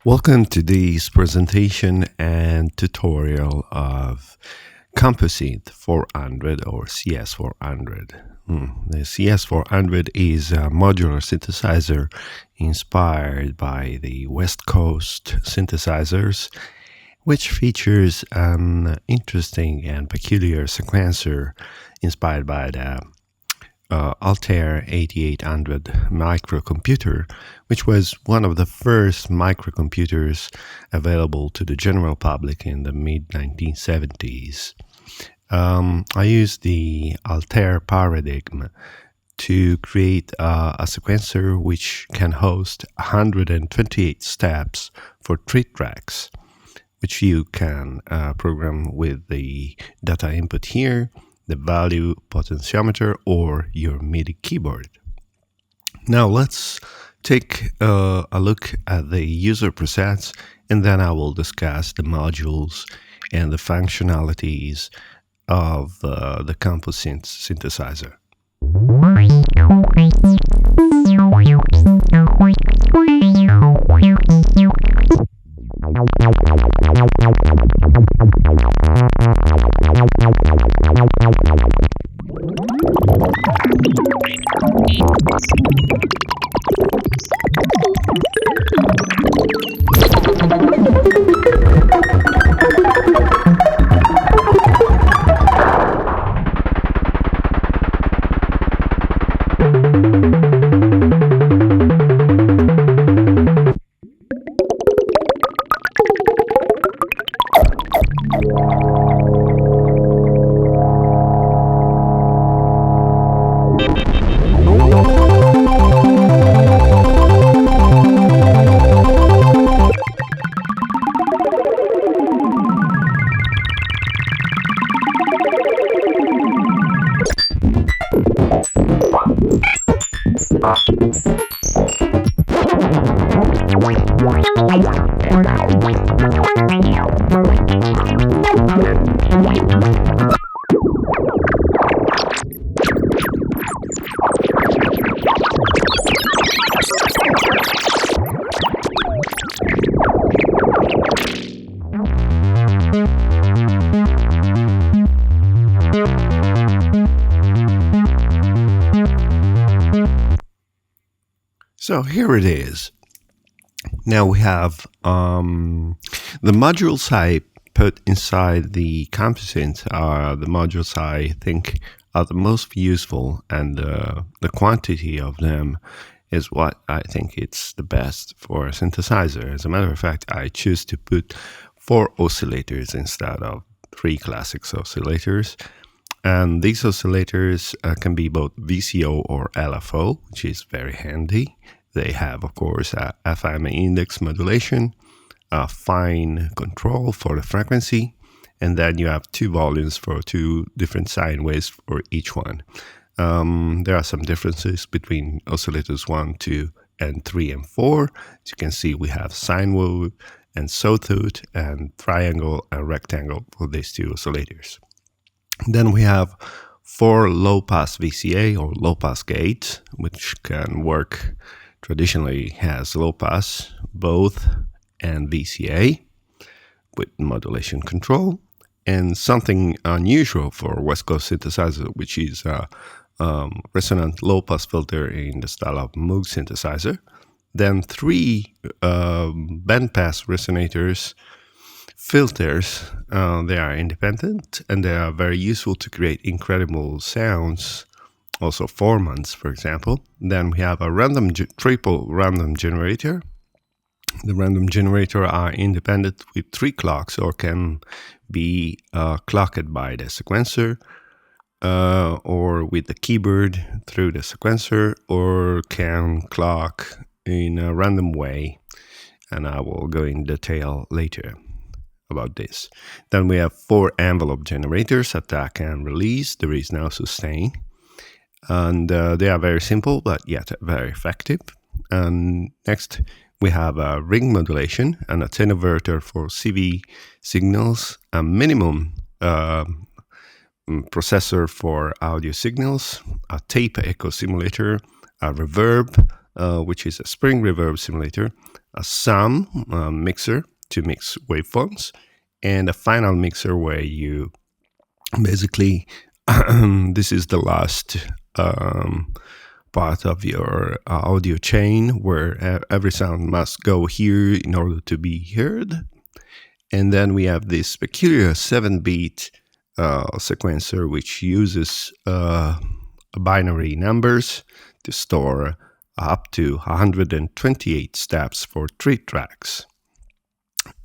Welcome to this presentation and tutorial of Compusynth 400 or CS400. The CS400 is a modular synthesizer inspired by the West Coast synthesizers, which features an interesting and peculiar sequencer inspired by the Altair 8800 microcomputer, which was one of the first microcomputers available to the general public in the mid-1970s. I used the Altair paradigm to create a sequencer which can host 128 steps for 3 tracks, which you can program with the data input here, the value potentiometer, or your MIDI keyboard. Now let's take a look at the user presets, and then I will discuss the modules and the functionalities of the Compusynth synthesizer. So here it is. Now we have the modules I put inside the Compusynth are the modules I think are the most useful, and the quantity of them is what I think it's the best for a synthesizer. As a matter of fact, I choose to put 4 oscillators instead of 3 classic oscillators. And these oscillators can be both VCO or LFO, which is very handy. They have, of course, a FM index modulation, a fine control for the frequency, and then you have 2 volumes for 2 different sine waves for each one. There are some differences between oscillators 1, 2, and 3, and 4. As you can see, we have sine wave and sawtooth and triangle and rectangle for these 2 oscillators. Then we have 4 low-pass VCA or low-pass gates, which can work traditionally as low-pass, both, and VCA with modulation control, and something unusual for West Coast synthesizer, which is a resonant low-pass filter in the style of Moog synthesizer. Then 3 bandpass resonators filters. They are independent and they are very useful to create incredible sounds, also formants, for example. Then we have a triple random generator. The random generator are independent with 3 clocks, or can be clocked by the sequencer, or with the keyboard through the sequencer, or can clock in a random way, and I will go in detail later about this. Then we have 4 envelope generators, attack and release. There is no sustain, and they are very simple but yet very effective. And next we have a ring modulation, an attenuator for CV signals, a minimum processor for audio signals, a tape echo simulator, a reverb, which is a spring reverb simulator, a sum mixer to mix waveforms, and a final mixer where you basically this is the last part of your audio chain where every sound must go here in order to be heard. And then we have this peculiar 7-bit sequencer which uses binary numbers to store up to 128 steps for 3 tracks.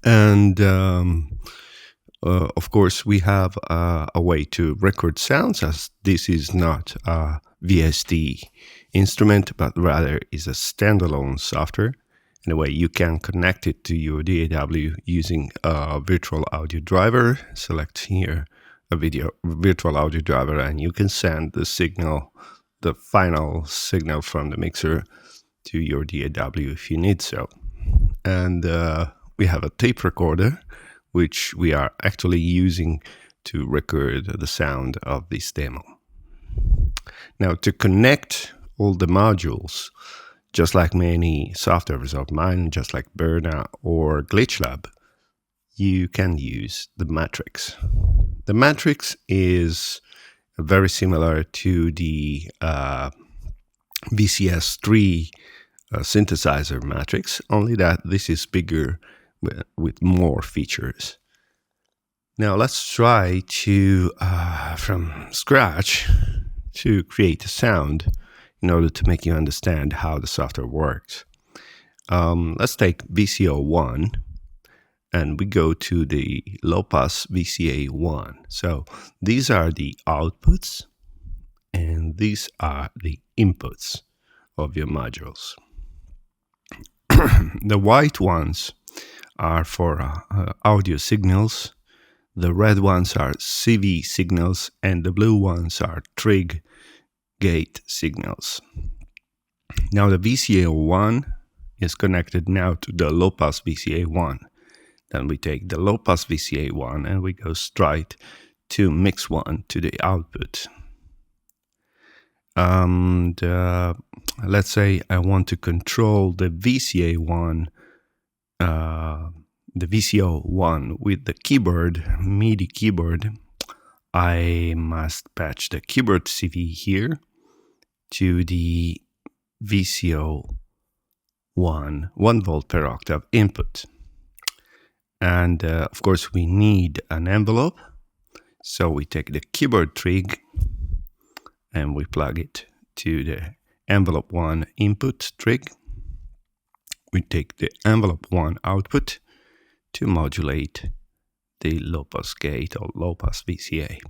And of course, we have a way to record sounds, as this is not a VST instrument, but rather is a standalone software. Anyway, you can connect it to your DAW using a virtual audio driver. Select here a virtual audio driver, and you can send the signal, the final signal from the mixer, to your DAW if you need so. And we have a tape recorder, which we are actually using to record the sound of this demo. Now, to connect all the modules, just like many softwares of mine, just like Berna or GlitchLab, you can use the matrix. The matrix is very similar to the VCS3 synthesizer matrix, only that this is bigger with more features. Now let's try to, from scratch, to create a sound in order to make you understand how the software works. Let's take VCO1 and we go to the low-pass VCA1. So these are the outputs and these are the inputs of your modules. The white ones are for audio signals, the red ones are CV signals, and the blue ones are trig gate signals. Now the VCA1 is connected now to the low-pass VCA1. Then we take the low-pass VCA1 and we go straight to mix 1 to the output. And let's say I want to control the VCA1, the VCO1 with the keyboard, MIDI keyboard. I must patch the keyboard CV here to the VCO1 1 volt per octave input. And of course we need an envelope, so we take the keyboard trig and we plug it to the envelope 1 input trig. We take the envelope 1 output to modulate the low-pass gate or low-pass VCA.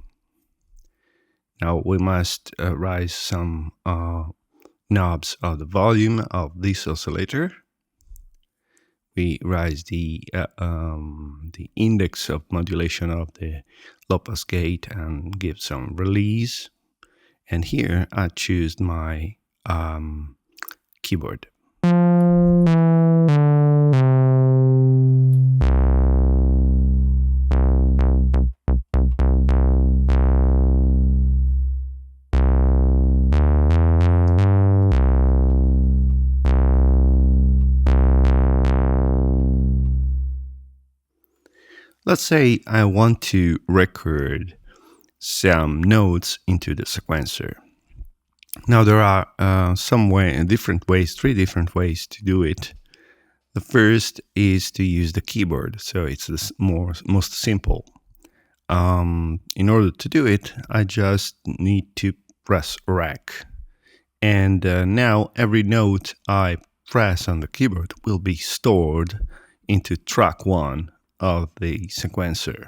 Now we must raise some knobs of the volume of this oscillator. We raise the index of modulation of the low-pass gate and give some release. And here I choose my keyboard. Let's say I want to record some notes into the sequencer. Now there are three different ways to do it. The first is to use the keyboard, so it's the most simple. In order to do it, I just need to press rec. And now every note I press on the keyboard will be stored into track 1 of the sequencer.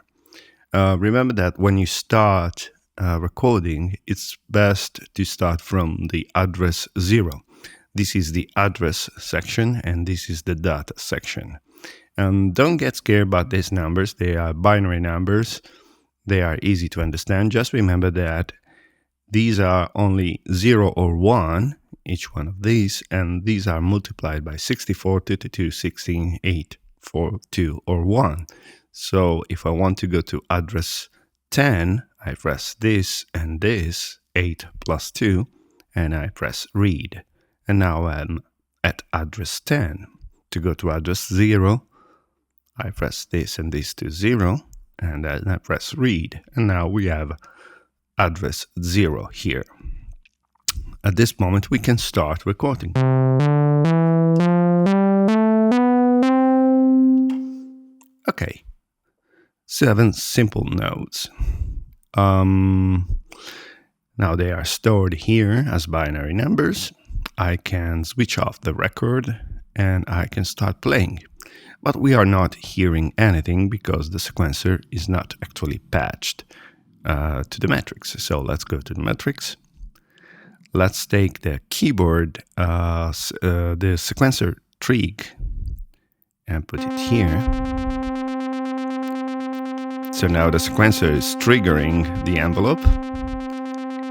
Remember that when you start recording, it's best to start from the address 0. This is the address section and this is the data section. And don't get scared about these numbers. They are binary numbers. They are easy to understand. Just remember that these are only 0 or 1, each one of these, and these are multiplied by 64, 32, 16, 8, 4, 2, or 1. So if I want to go to address 10, I press this and this, 8 plus 2, and I press read. And now I'm at address 10. to go to address 0, I press this and this to 0, and then I press read, and now we have address 0 here. At this moment, we can start recording. Okay, 7 simple notes. Now they are stored here as binary numbers. I can switch off the record and I can start playing. But we are not hearing anything because the sequencer is not actually patched to the matrix. So let's go to the matrix. Let's take the keyboard, the sequencer trig, and put it here. So now the sequencer is triggering the envelope.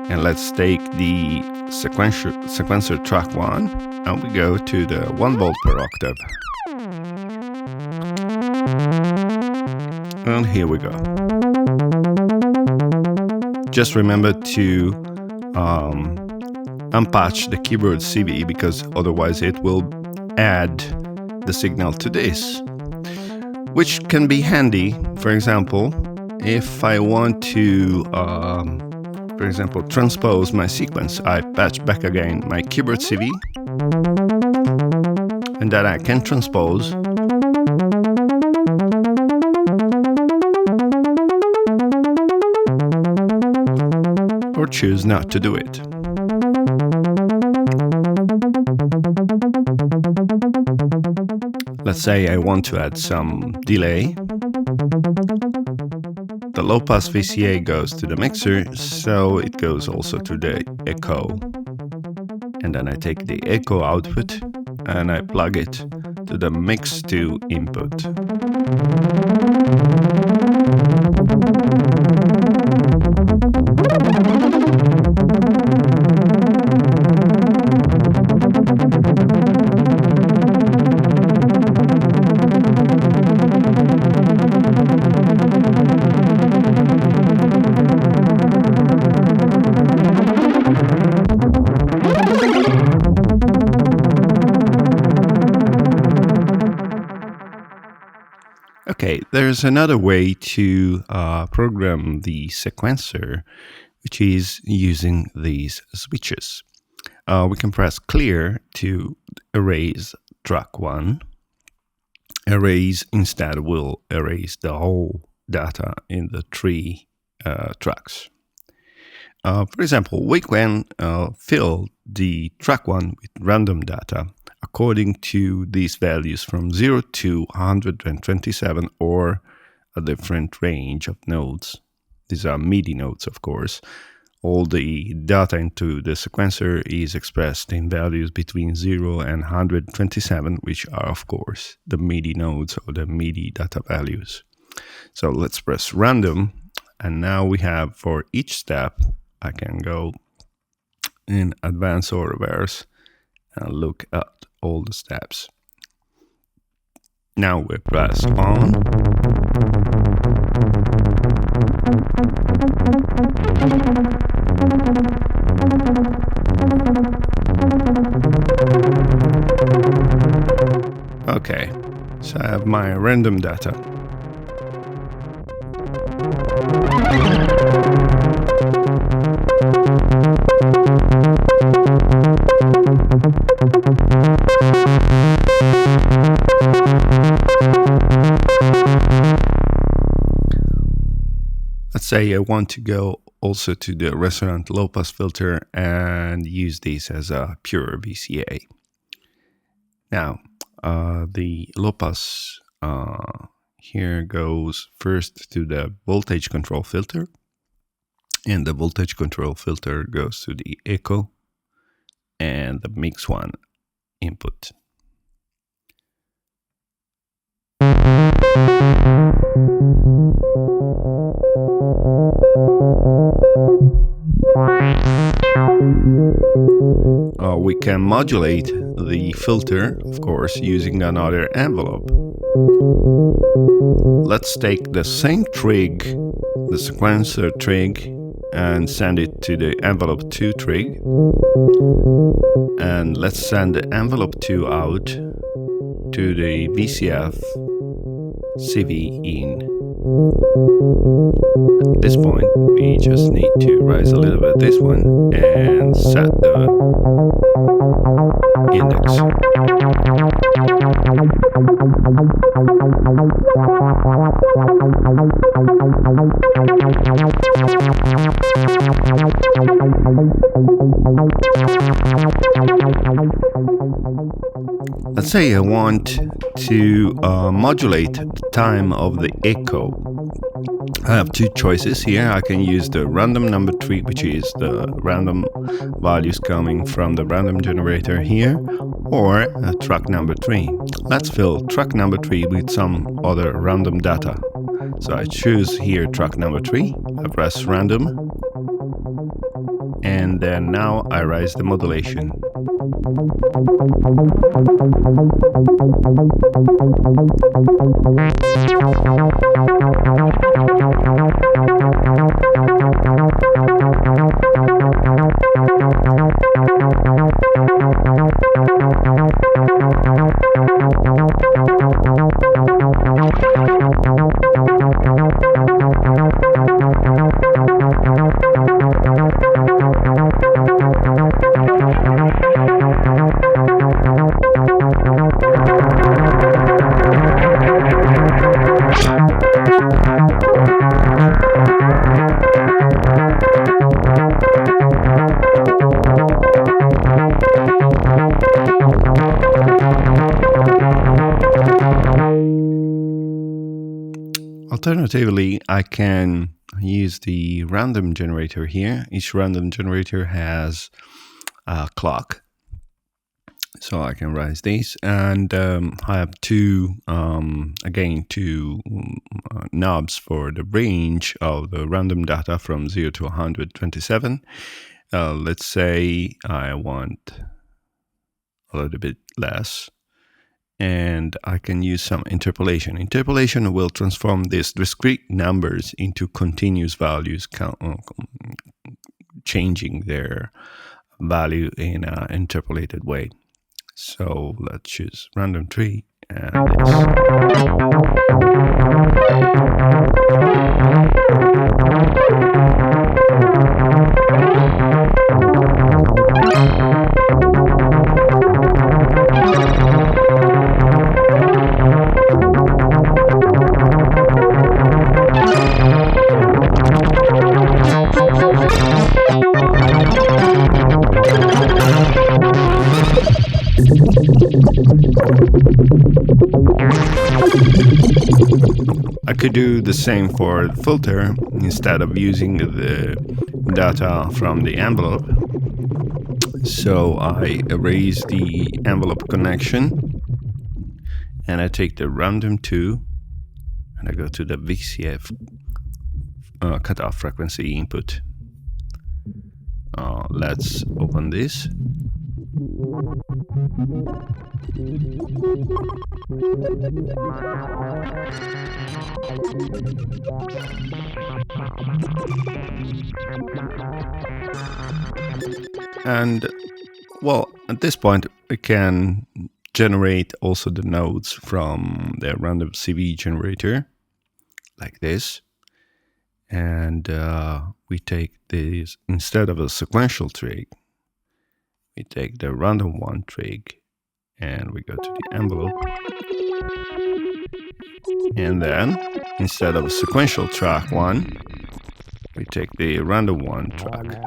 And let's take the sequencer track 1, and we go to the 1 volt per octave. And here we go. Just remember to unpatch the keyboard CV, because otherwise it will add the signal to this, which can be handy. For example, if I want to for example, transpose my sequence, I patch back again my keyboard CV, and then I can transpose. Or choose not to do it. Let's say I want to add some delay. The low-pass VCA goes to the mixer, so it goes also to the echo. And then I take the echo output and I plug it to the mix 2 input. Okay, there's another way to program the sequencer, which is using these switches. We can press clear to erase track 1. Erase instead will erase the whole data in the 3 tracks. For example, we can fill the track 1 with random data according to these values from 0 to 127, or a different range of nodes. These are MIDI nodes, of course. All the data into the sequencer is expressed in values between 0 and 127, which are, of course, the MIDI nodes or the MIDI data values. So let's press random, and now we have, for each step, I can go in advance or reverse and look at all the steps. Now we press on. Okay, so I have my random data. Let's say I want to go also to the resonant low-pass filter and use this as a pure VCA. Now, the low-pass here goes first to the voltage control filter, and the voltage control filter goes to the echo and the mix 1 input. We can modulate the filter, of course, using another envelope. Let's take the same trig, the sequencer trig, and send it to the envelope 2 trig. And let's send the envelope 2 out to the VCF CV in. At this point, we just need to raise a little bit this one and set the index. Let's say I want to modulate the time of the echo. I have two choices here. I can use the random number tree, which is the random values coming from the random generator here, or track number 3. Let's fill track number 3 with some other random data. So I choose here track number 3, I press random, and then now I raise the modulation. Alternatively, I can use the random generator here. Each random generator has a clock. So I can raise these, and I have two knobs for the range of the random data from 0 to 127. Let's say I want a little bit less, and I can use some interpolation. Interpolation will transform these discrete numbers into continuous values, changing their value in an interpolated way. So let's choose random tree and I could do the same for the filter. Instead of using the data from the envelope, so I erase the envelope connection and I take the random 2 and I go to the VCF cutoff frequency input. Let's open this. And well, at this point we can generate also the nodes from the random CV generator like this, and we take this instead of a sequential trig, we take the random 1 trig and we go to the envelope, and then instead of a sequential track 1, we take the random 1 track.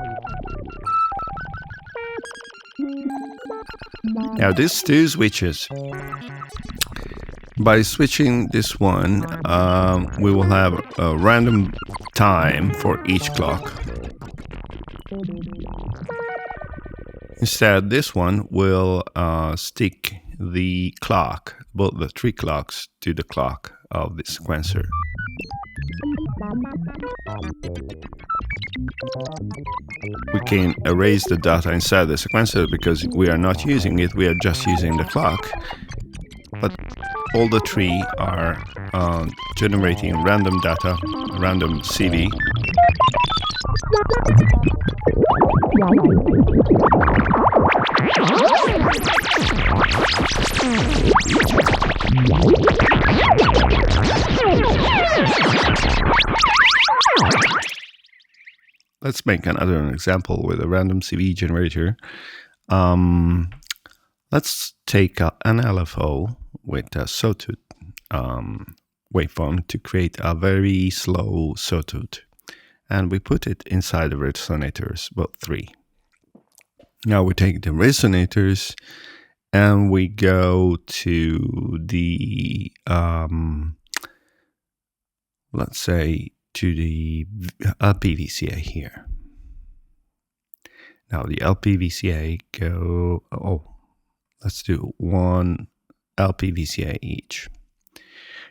Now these two switches, by switching this one, we will have a random time for each clock. Instead, this one will stick the clock, both the 3 clocks, to the clock of the sequencer. We can erase the data inside the sequencer because we are not using it, we are just using the clock. But all the 3 are generating random data, random CV. Let's make another example with a random CV generator. Let's take an LFO with a sawtooth waveform to create a very slow sawtooth. And we put it inside the resonators, about 3. Now we take the resonators and we go to the, let's say, to the LPVCA here. Now the LPVCA let's do 1 LPVCA each.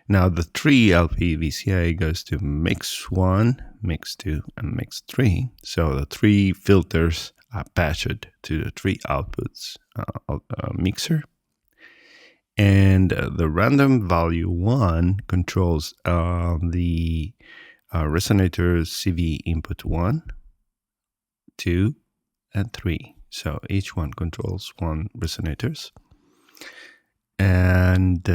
Now the 3 LPVCA goes to mix 1, mix 2, and mix 3. So the 3 filters are patched to the 3 outputs of the mixer. And the random value 1 controls the resonator CV input 1, 2, and 3. So each one controls 1 resonators. And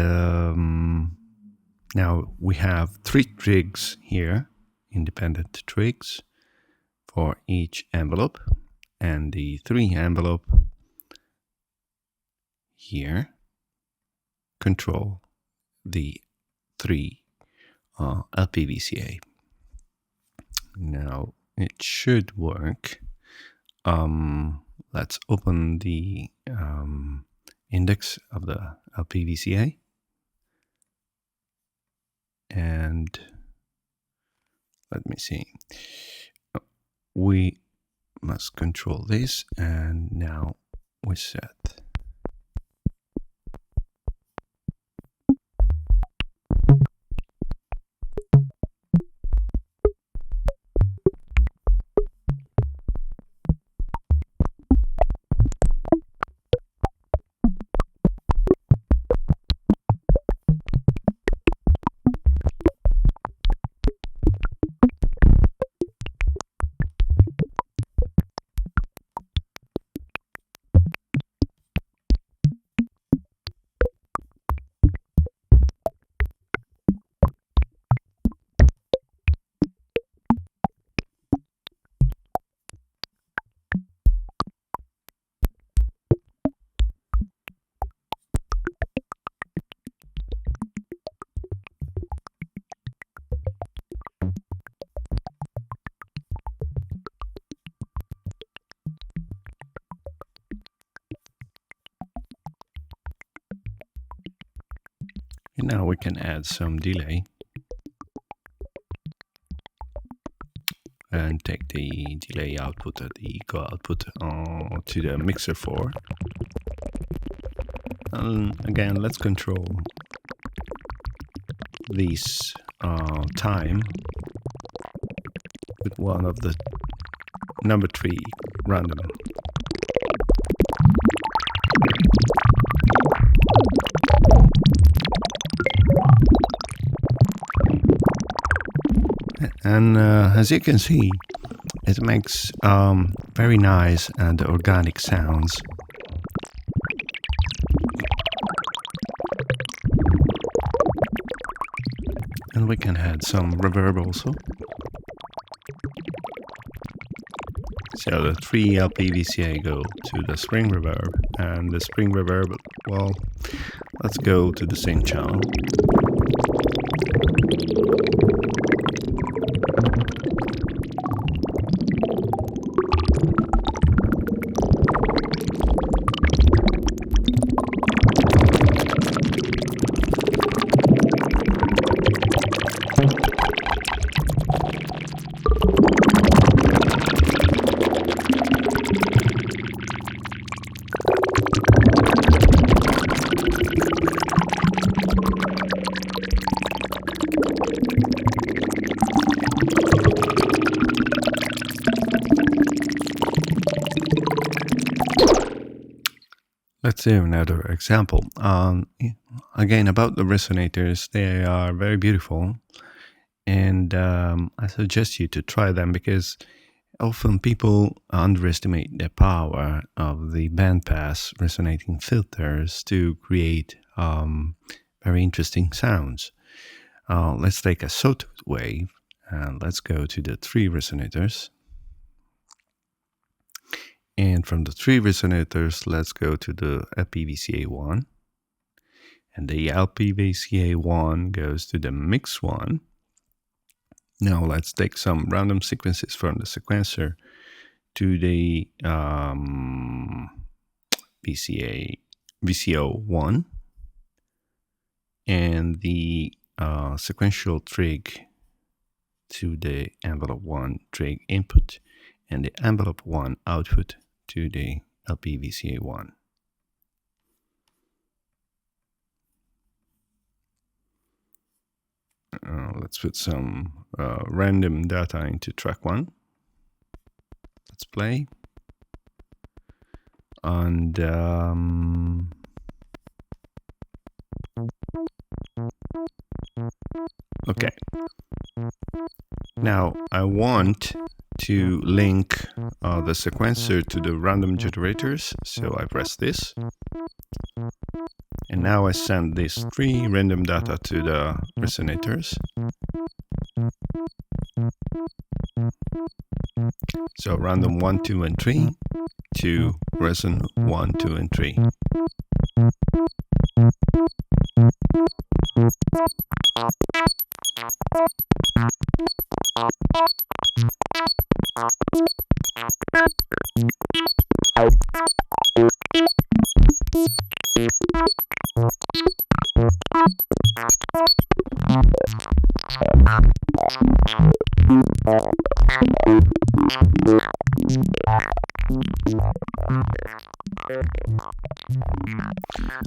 now we have 3 trigs here, independent trigs for each envelope. And the 3 envelope here control the 3 LPVCA. Now it should work. Let's open the index of the LPVCA. And let me see. We must control this, and now we set. And now we can add some delay and take the delay output, the echo output to the mixer 4. And again, let's control this time with one of the number 3 random. And as you can see, it makes very nice and organic sounds. And we can add some reverb also. So the 3 LPVCA go to the spring reverb, and the spring reverb, well, let's go to the same channel. Let's do another example. Again, about the resonators, they are very beautiful, and I suggest you to try them because Often people underestimate the power of the bandpass resonating filters to create very interesting sounds. Let's take a sawtooth wave and let's go to the 3 resonators. And from the 3 resonators, let's go to the LPVCA1. And the LPVCA1 goes to the mix 1. Now let's take some random sequences from the sequencer to the VCO1 and the sequential trig to the envelope 1 trig input and the envelope 1 output to the LPVCA1. Let's put some random data into track 1. Let's play. And okay. Now I want to link the sequencer to the random generators, so I press this. And now I send these 3 random data to the resonators. So random 1, 2, and 3 to reson 1, 2, and 3.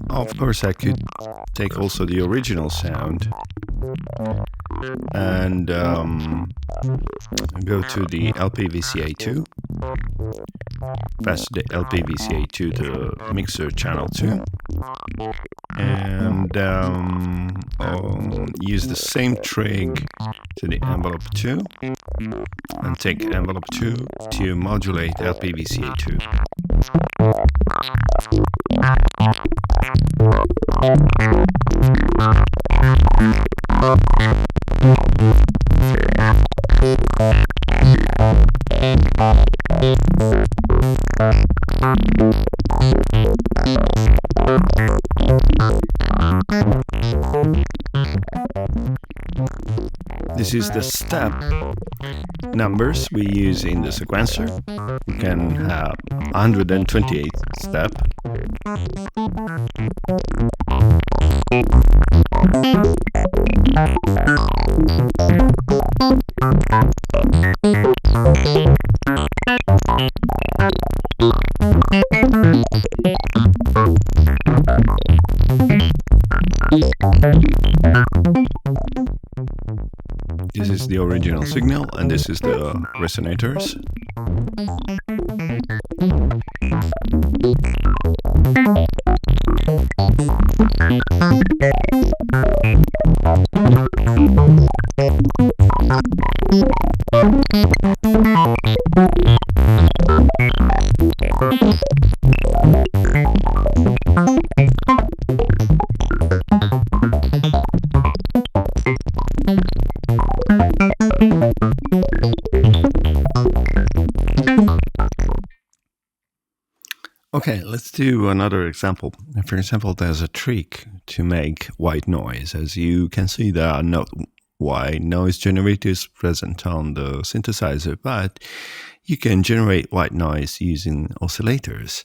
Of course, I could take also the original sound and go to the LPVCA2, pass the LPVCA2 to the mixer channel 2, and use the same trig to the envelope 2, and take envelope 2 to modulate LPVCA2. This is the step numbers we use in the sequencer. We can have 128 step. This is the original signal, and this is the resonators. Okay, let's do another example. For example, there's a trick to make white noise. As you can see, there are no white noise generators present on the synthesizer, but you can generate white noise using oscillators.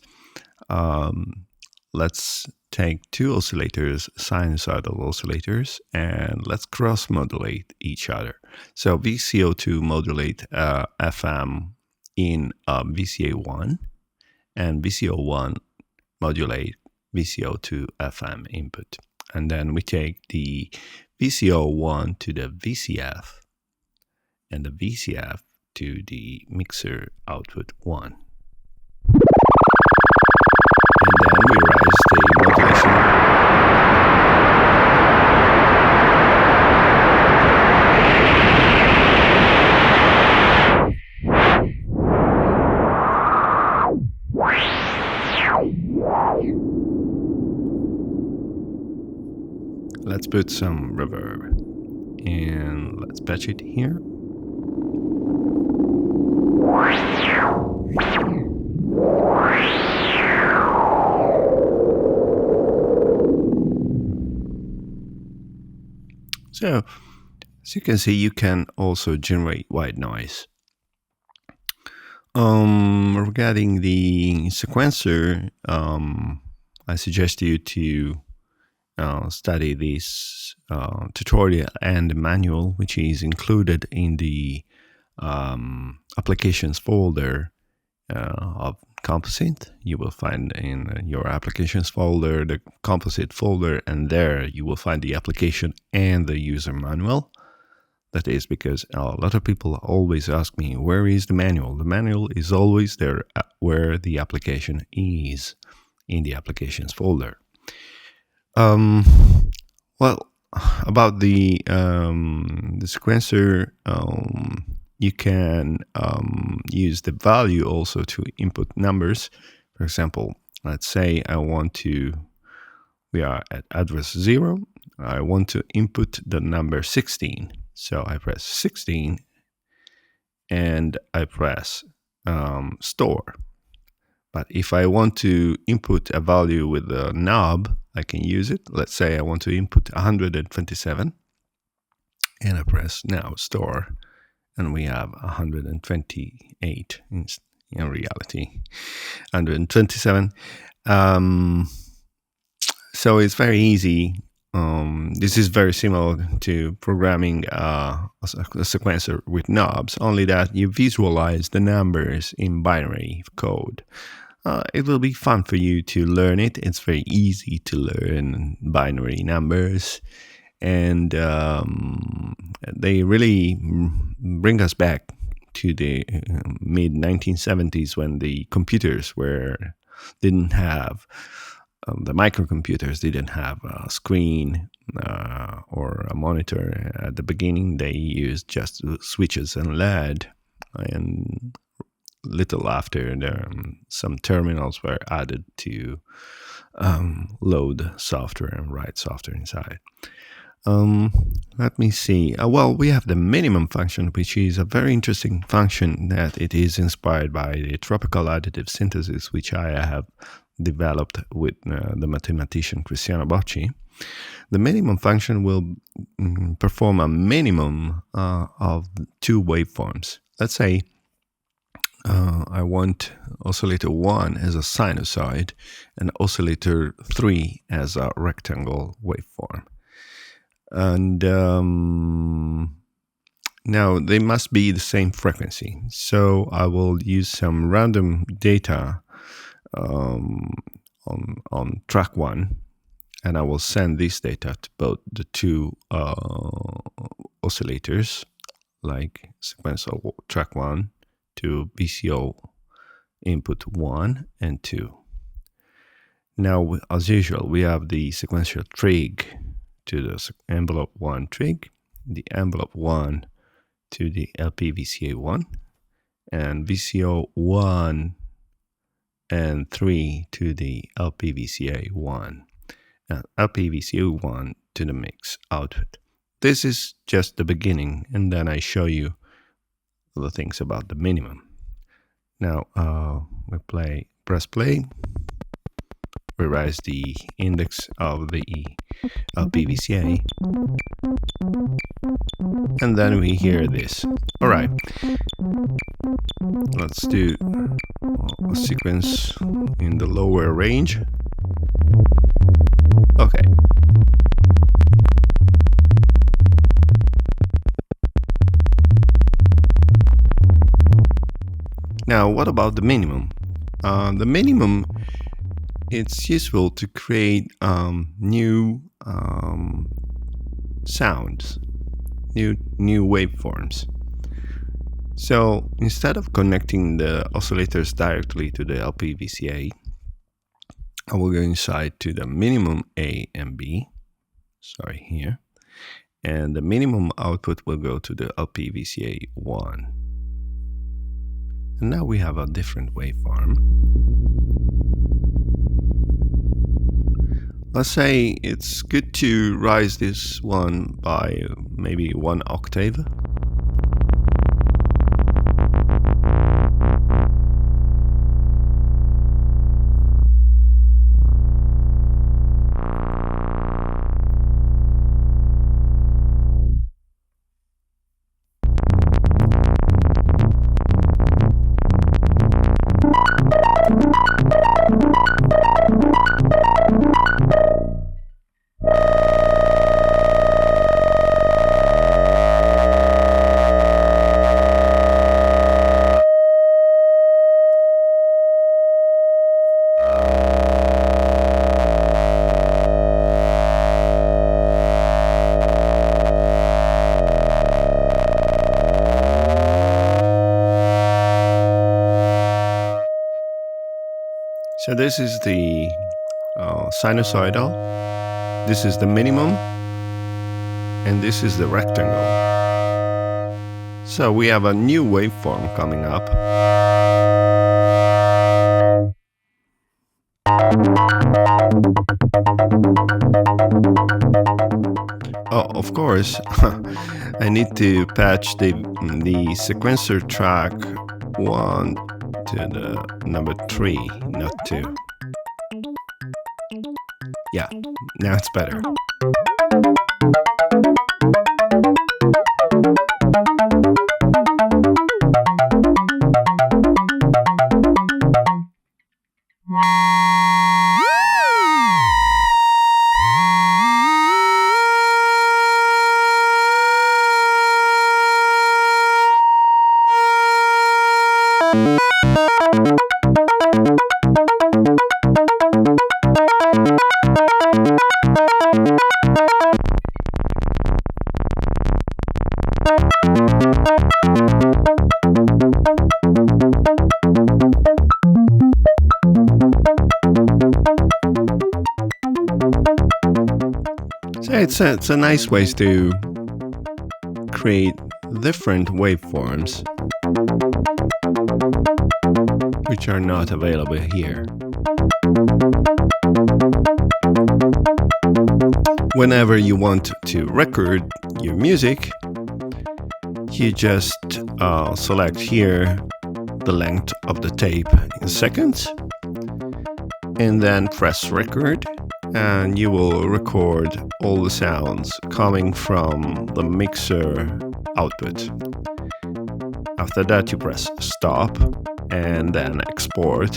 Let's take 2 oscillators, sinusoidal oscillators, and let's cross-modulate each other. So VCO2 modulate FM in VCA1, and VCO1 modulate VCO2 FM input. And then we take the VCO1 to the VCF and the VCF to the mixer output 1. And then we raise the modulation. put some reverb and let's patch it here. So, as you can see, you can also generate white noise. Regarding the sequencer, I suggest you to study this tutorial and manual, which is included in the applications folder of Compusynth. You will find in your applications folder the composite folder, and there you will find the application and the user manual. That is because a lot of people always ask me, where is the manual? The manual is always there where the application is, in the applications folder. Well, about the sequencer, you can use the value also to input numbers. For example, let's say we are at address 0. I want to input the number 16. So I press 16 and I press store. But if I want to input a value with a knob, I can use it. Let's say I want to input 127 and I press now store. And we have 128 in reality, 127. So it's very easy. This is very similar to programming a sequencer with knobs, only that you visualize the numbers in binary code. It will be fun for you to learn it. It's very easy to learn binary numbers, and they really bring us back to the mid-1970s when the computers didn't have the microcomputers didn't have a screen or a monitor. At the beginning, they used just switches and LED, and little after, some terminals were added to load software and write software inside. Let me see. Well, we have the minimum function, which is a very interesting function that it is inspired by the tropical additive synthesis, which I have developed with the mathematician Cristiano Bocci. The minimum function will perform a minimum of 2 waveforms. Let's say I want oscillator 1 as a sinusoid and oscillator 3 as a rectangle waveform. And now they must be the same frequency. So I will use some random data on track 1, and I will send this data to both the 2 oscillators, like sequential track 1 to VCO input 1 and 2. Now, as usual, we have the sequential trig to the envelope 1 trig, the envelope 1 to the LP-VCA 1, and VCO 1 and 3 to the LP-VCA 1, and LP-VCA 1 to the mix output. This is just the beginning, and then I show you the things about the minimum. Now we press play, we raise the index of the LP-VCA, and then we hear this. All right, let's do a sequence in the lower range. Okay. Now, what about the minimum? The minimum, it's useful to create new sounds, new waveforms. So instead of connecting the oscillators directly to the LP-VCA, I will go inside to the minimum A and B, sorry, here, and the minimum output will go to the LP-VCA 1. And now we have a different waveform. let's say it's good to raise this one by maybe 1 octave. So this is the sinusoidal, this is the minimum, and this is the rectangle. So we have a new waveform coming up. Oh, of course, I need to patch the sequencer track 1 to the number 3, not 2. Yeah, now it's better. So it's a nice way to create different waveforms which are not available here. Whenever you want to record your music, you just select here the length of the tape in seconds and then press record, and you will record all the sounds coming from the mixer output. After that you press stop and then export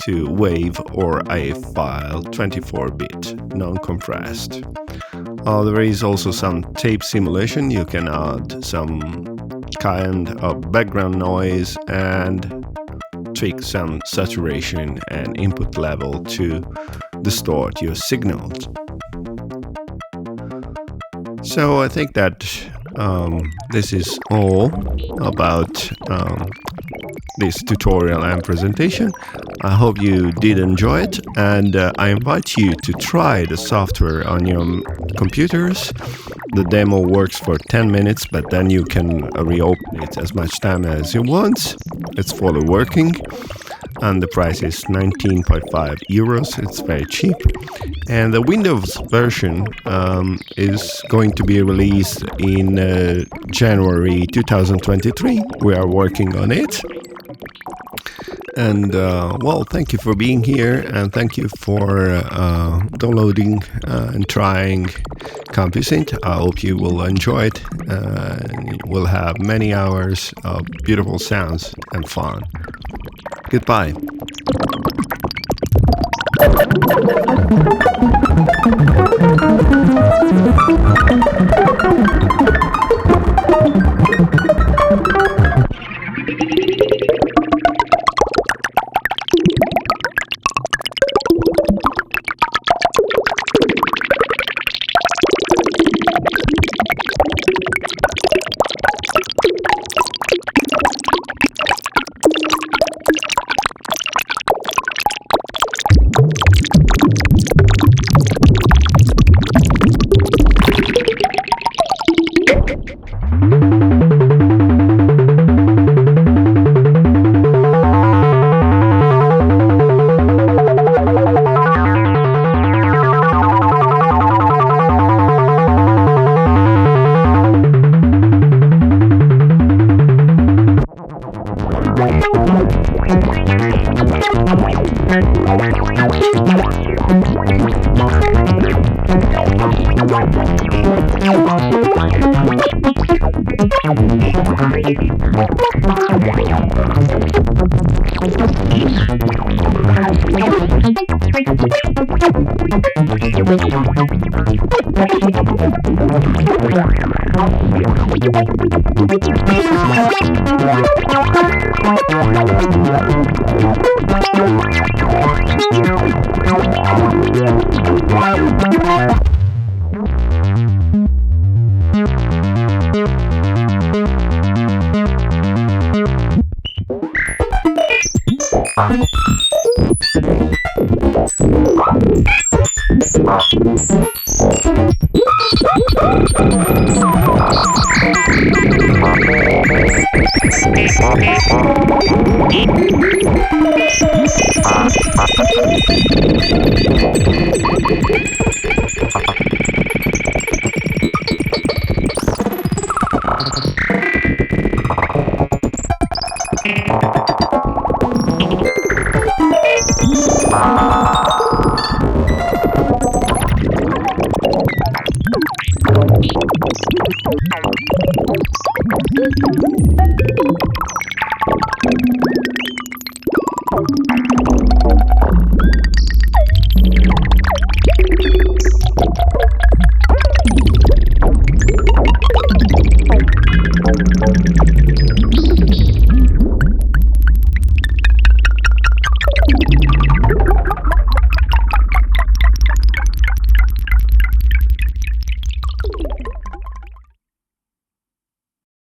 to WAV or AF file 24-bit non-compressed. There is also some tape simulation. You can add some kind of background noise and tweak some saturation and input level to distort your signals. So I think that this is all about this tutorial and presentation. I hope you did enjoy it, and I invite you to try the software on your computers. The demo works for 10 minutes, but then you can reopen it as much time as you want. It's fully working, and the price is 19.5 euros. It's very cheap. And the Windows version is going to be released in January 2023. We are working on it. And well, thank you for being here, and thank you for downloading and trying Compusynth. I hope you will enjoy it. We'll have many hours of beautiful sounds and fun. Goodbye.